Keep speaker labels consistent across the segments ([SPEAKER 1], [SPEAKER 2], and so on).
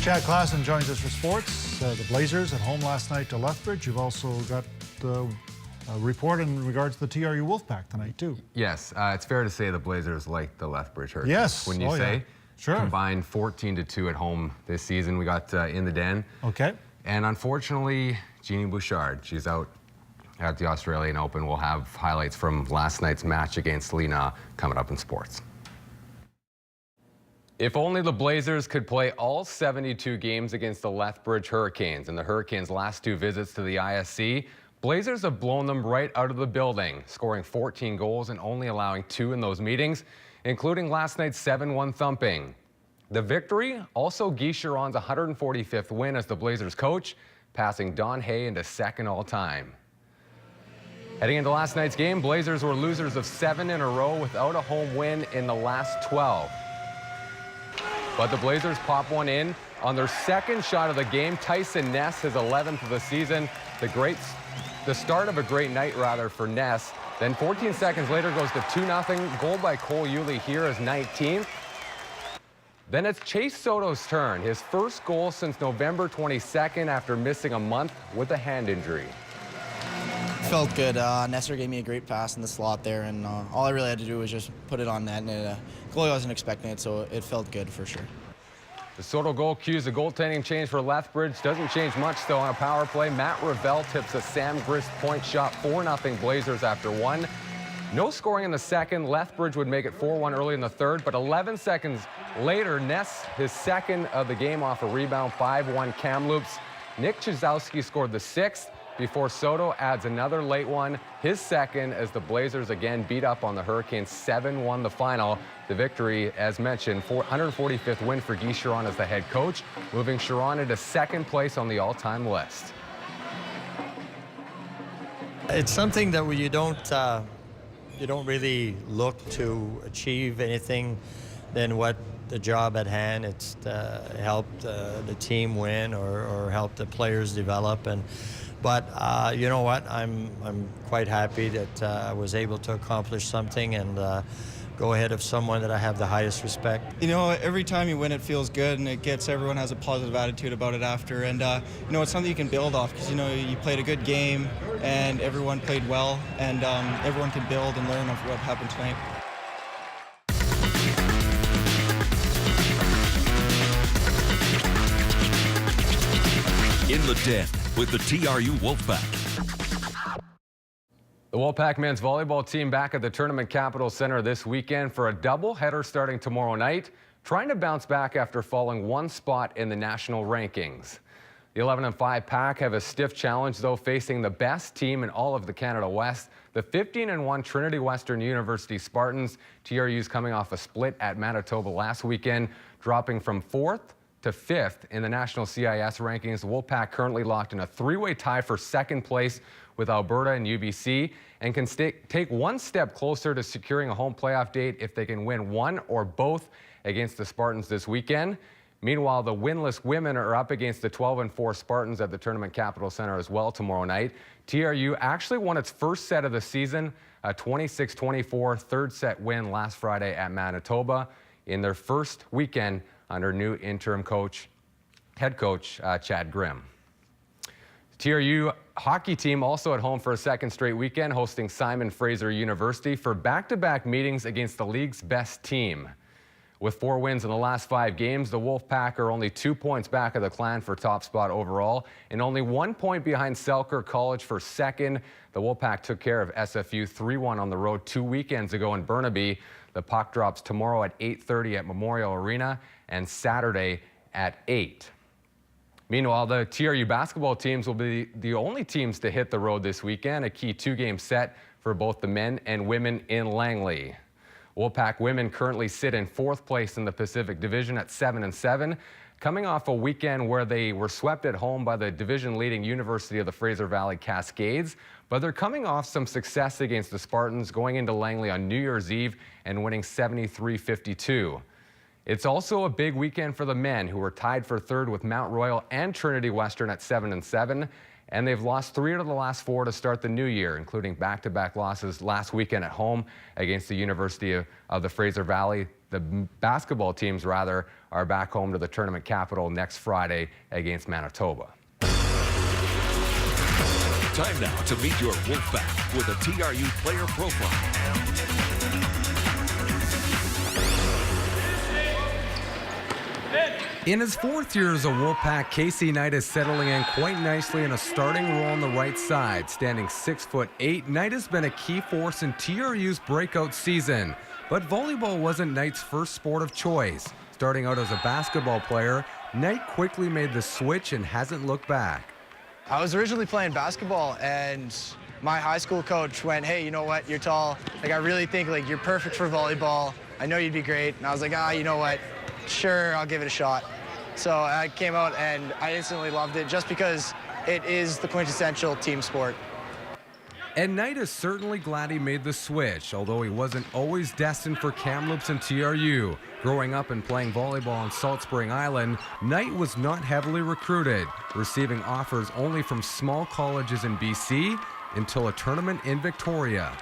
[SPEAKER 1] Chad Klassen joins us for sports. The Blazers at home last night to Lethbridge. You've also got a report in regards to the TRU Wolfpack tonight, too.
[SPEAKER 2] Yes, it's fair to say the Blazers like the Lethbridge Hurricanes.
[SPEAKER 1] Yes.
[SPEAKER 2] When you say.
[SPEAKER 1] Yeah. Sure.
[SPEAKER 2] Combined 14-2 at home this season. We got in the den.
[SPEAKER 1] Okay.
[SPEAKER 2] And unfortunately, Jeannie Bouchard, she's out at the Australian Open. We'll have highlights from last night's match against Lena coming up in sports. If only the Blazers could play all 72 games against the Lethbridge Hurricanes. In the Hurricanes' last 2 visits to the ISC, Blazers have blown them right out of the building, scoring 14 goals and only allowing 2 in those meetings, including last night's 7-1 thumping. The victory, also Guy Chiron's 145th win as the Blazers coach, passing Don Hay into second all-time. Heading into last night's game, Blazers were losers of 7 in a row without a home win in the last 12. But the Blazers pop one in on their second shot of the game. Tyson Ness, his 11th of the season. The start of a great night, rather, for Ness. Then 14 seconds later goes to 2-0. Goal by Cole Yulee here is 19th. Then it's Chase Soto's turn. His first goal since November 22nd after missing a month with a hand injury.
[SPEAKER 3] Felt good. Nesser gave me a great pass in the slot there, and all I really had to do was just put it on net, and goalie wasn't expecting it, so it felt good for sure.
[SPEAKER 2] The Soto goal cues a goaltending change for Lethbridge. Doesn't change much, though, on a power play. Matt Ravel tips a Sam Grist point shot, 4-0 Blazers after 1. No scoring in the second. Lethbridge would make it 4-1 early in the third, but 11 seconds later, Ness, his second of the game off a rebound, 5-1 Kamloops. Nick Chizowski scored the 6th before Soto adds another late one, his second, as the Blazers again beat up on the Hurricanes, 7-1 the final. The victory, as mentioned, 145th win for Guy Chiron as the head coach, moving Chiron into second place on the all-time list.
[SPEAKER 4] It's something that you don't really look to achieve anything than what the job at hand. It's helped the team win or help the players develop. But you know what? I'm quite happy that I was able to accomplish something and go ahead of someone that I have the highest respect.
[SPEAKER 5] You know, every time you win, it feels good, and everyone has a positive attitude about it after. And you know, it's something you can build off because you know you played a good game, and everyone played well, and everyone can build and learn off what happened tonight.
[SPEAKER 6] In the den with the TRU Wolfpack.
[SPEAKER 2] The Wolfpack men's volleyball team back at the Tournament Capital Center this weekend for a doubleheader starting tomorrow night, trying to bounce back after falling 1 spot in the national rankings. The 11-5 Pack have a stiff challenge, though, facing the best team in all of the Canada West, the 15-1 Trinity Western University Spartans. TRU's coming off a split at Manitoba last weekend, dropping from 4th to 5th in the national CIS rankings. The Wolfpack currently locked in a 3-way tie for second place with Alberta and UBC, and can take 1 step closer to securing a home playoff date if they can win one or both against the Spartans this weekend. Meanwhile, the winless women are up against the 12-4 Spartans at the Tournament Capital Center as well tomorrow night. TRU actually won its first set of the season, a 26-24 third set win last Friday at Manitoba in their first weekend under new interim head coach Chad Grimm. TRU hockey team also at home for a second straight weekend, hosting Simon Fraser University for back-to-back meetings against the league's best team. With 4 wins in the last 5 games, the Wolfpack are only 2 points back of the Clan for top spot overall and only 1 point behind Selkirk College for second. The Wolfpack took care of SFU 3-1 on the road 2 weekends ago in Burnaby. The puck drops tomorrow at 8:30 at Memorial Arena and Saturday at 8. Meanwhile, the TRU basketball teams will be the only teams to hit the road this weekend, a key 2-game set for both the men and women in Langley. Wolfpack women currently sit in 4th place in the Pacific Division at 7-7, coming off a weekend where they were swept at home by the division-leading University of the Fraser Valley Cascades, but they're coming off some success against the Spartans, going into Langley on New Year's Eve and winning 73-52. It's also a big weekend for the men, who were tied for 3rd with Mount Royal and Trinity Western at 7-7, and they've lost 3 out of the last 4 to start the new year, including back-to-back losses last weekend at home against the University of the Fraser Valley. The basketball teams, rather, are back home to the tournament capital next Friday against Manitoba.
[SPEAKER 6] Time now to meet your Wolfpack with a TRU player profile.
[SPEAKER 2] In his 4th year as a Wolfpack, Casey Knight is settling in quite nicely in a starting role on the right side. Standing 6'8", Knight has been a key force in TRU's breakout season. But volleyball wasn't Knight's first sport of choice. Starting out as a basketball player, Knight quickly made the switch and hasn't looked back.
[SPEAKER 3] I was originally playing basketball, and my high school coach went, hey, you know what, you're tall. Like, I really think, like, you're perfect for volleyball. I know you'd be great. And I was like, you know what, sure, I'll give it a shot. So I came out, and I instantly loved it just because it is the quintessential team sport.
[SPEAKER 2] And Knight is certainly glad he made the switch, although he wasn't always destined for Kamloops and TRU. Growing up and playing volleyball on Salt Spring Island, Knight was not heavily recruited, receiving offers only from small colleges in BC until a tournament in Victoria.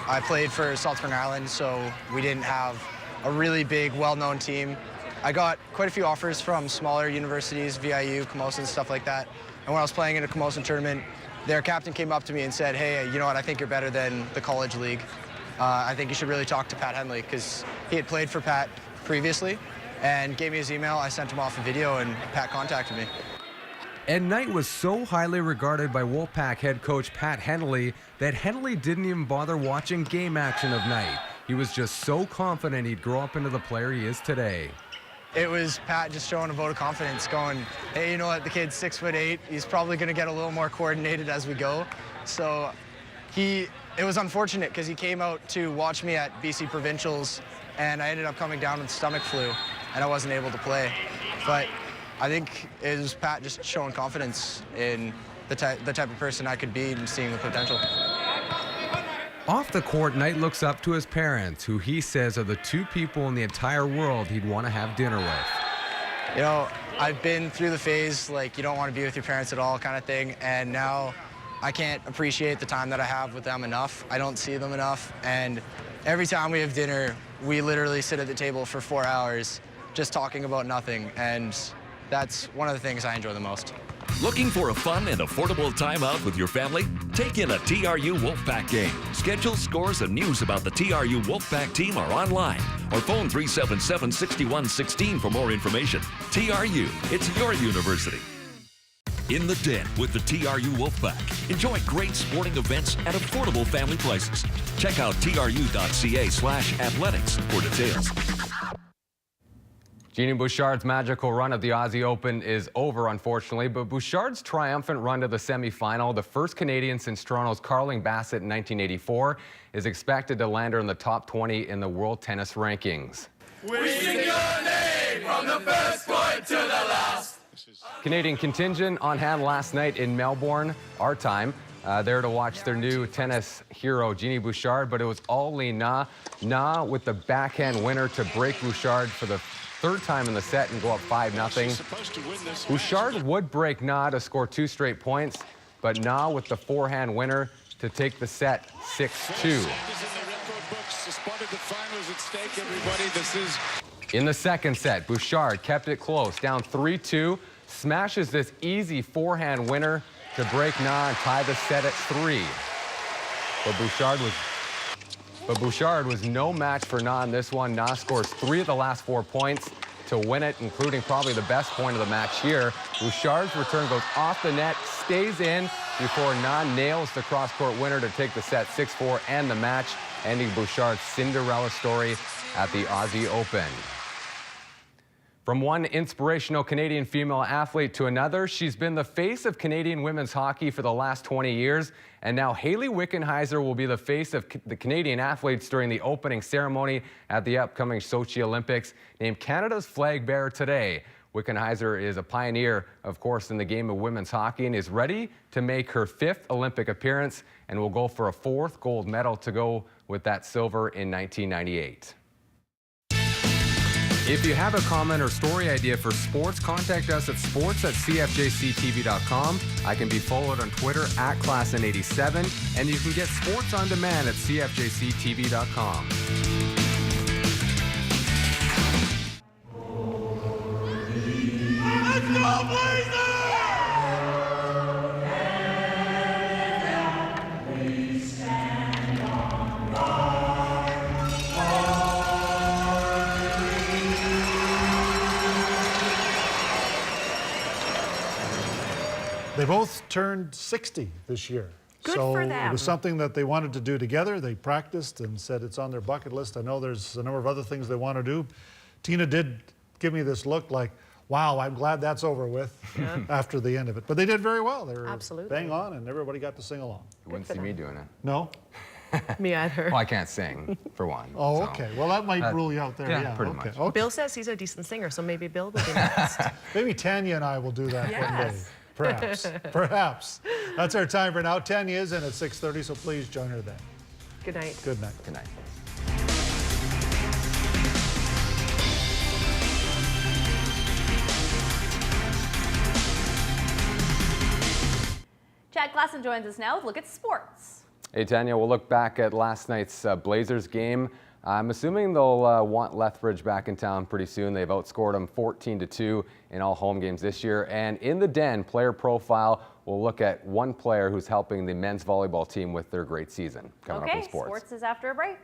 [SPEAKER 3] I played for Salt Spring Island, so we didn't have a really big, well-known team. I got quite a few offers from smaller universities, VIU, Camosun, stuff like that. And when I was playing in a Camosun tournament, their captain came up to me and said, hey, you know what, I think you're better than the college league. I think you should really talk to Pat Henley, because he had played for Pat previously and gave me his email. I sent him off a video, and Pat contacted me.
[SPEAKER 2] And Knight was so highly regarded by Wolfpack head coach Pat Henley that Henley didn't even bother watching game action of Knight. He was just so confident he'd grow up into the player he is today.
[SPEAKER 3] It was Pat just showing a vote of confidence, going, hey, you know what, the kid's 6'8". He's probably going to get a little more coordinated as we go. So it was unfortunate because he came out to watch me at BC Provincials, and I ended up coming down with stomach flu, and I wasn't able to play. But I think it was Pat just showing confidence in the type of person I could be and seeing the potential.
[SPEAKER 2] Off the court, Knight looks up to his parents, who he says are the 2 people in the entire world he'd want to have dinner with.
[SPEAKER 3] You know, I've been through the phase, like, you don't want to be with your parents at all kind of thing, and now I can't appreciate the time that I have with them enough. I don't see them enough, and every time we have dinner, we literally sit at the table for 4 hours just talking about nothing, and that's one of the things I enjoy the most.
[SPEAKER 6] Looking for a fun and affordable time out with your family? Take in a TRU Wolfpack game. Schedule, scores, and news about the TRU Wolfpack team are online, or phone 377-6116 for more information. TRU, it's your university. In the Den with the TRU Wolfpack. Enjoy great sporting events at affordable family prices. Check out tru.ca/athletics for details.
[SPEAKER 2] Jeannie Bouchard's magical run at the Aussie Open is over, unfortunately, but Bouchard's triumphant run to the semifinal, the first Canadian since Toronto's Carling Bassett in 1984, is expected to land her in the top 20 in the world tennis rankings.
[SPEAKER 7] We sing your name from the first point to the last.
[SPEAKER 2] Canadian contingent on hand last night in Melbourne, our time, there to watch their new tennis hero, Jeannie Bouchard, but it was all Li Na. Na with the backhand winner to break Bouchard for the 3rd time in the set and go up 5-0. Bouchard would break Na to score 2 straight points, but Na with the forehand winner to take the set 6-2. In the second set, Bouchard kept it close, down 3-2, smashes this easy forehand winner to break Na and tie the set at 3. But Bouchard was no match for Na in this one. Na scores 3 of the last 4 points to win it, including probably the best point of the match here. Bouchard's return goes off the net, stays in before Na nails the cross-court winner to take the set 6-4 and the match, ending Bouchard's Cinderella story at the Aussie Open. From one inspirational Canadian female athlete to another, she's been the face of Canadian women's hockey for the last 20 years, and now Hayley Wickenheiser will be the face of the Canadian athletes during the opening ceremony at the upcoming Sochi Olympics. Named Canada's flag bearer today, Wickenheiser is a pioneer, of course, in the game of women's hockey and is ready to make her 5th Olympic appearance and will go for a 4th gold medal to go with that silver in 1998. If you have a comment or story idea for sports, contact us at sports@cfjctv.com. I can be followed on Twitter @Klassen87, and you can get sports on demand at cfjctv.com.
[SPEAKER 7] Let's go, Blazers!
[SPEAKER 1] They both turned 60 this year.
[SPEAKER 8] Good
[SPEAKER 1] so
[SPEAKER 8] for them.
[SPEAKER 1] It was something that they wanted to do together. They practiced and said it's on their bucket list. I know there's a number of other things they want to do. Tina did give me this look like, wow, I'm glad that's over with after the end of it. But they did very well. They were
[SPEAKER 8] Absolutely.
[SPEAKER 1] bang on, and everybody got to sing along.
[SPEAKER 2] You wouldn't see me doing it.
[SPEAKER 1] No?
[SPEAKER 8] Me either.
[SPEAKER 2] Well, I can't sing, for one.
[SPEAKER 1] Oh,
[SPEAKER 2] so.
[SPEAKER 1] okay. Well, that might rule you out there.
[SPEAKER 2] yeah, pretty
[SPEAKER 1] okay.
[SPEAKER 2] much.
[SPEAKER 1] Okay.
[SPEAKER 8] Bill says he's a decent singer, so maybe Bill will be next.
[SPEAKER 1] Maybe Tanya and I will do that one day.
[SPEAKER 8] Yes.
[SPEAKER 1] Perhaps. Perhaps. That's our time for now. Tanya is in at 6:30, so please join her then.
[SPEAKER 8] Good night.
[SPEAKER 1] Good night.
[SPEAKER 2] Good night.
[SPEAKER 9] Chad Klassen joins us now with a look at sports.
[SPEAKER 2] Hey, Tanya, we'll look back at last night's Blazers game. I'm assuming they'll want Lethbridge back in town pretty soon. They've outscored them 14-2 in all home games this year. And in the Den, player profile, we'll look at one player who's helping the men's volleyball team with their great season coming up in sports.
[SPEAKER 9] Sports is after a break.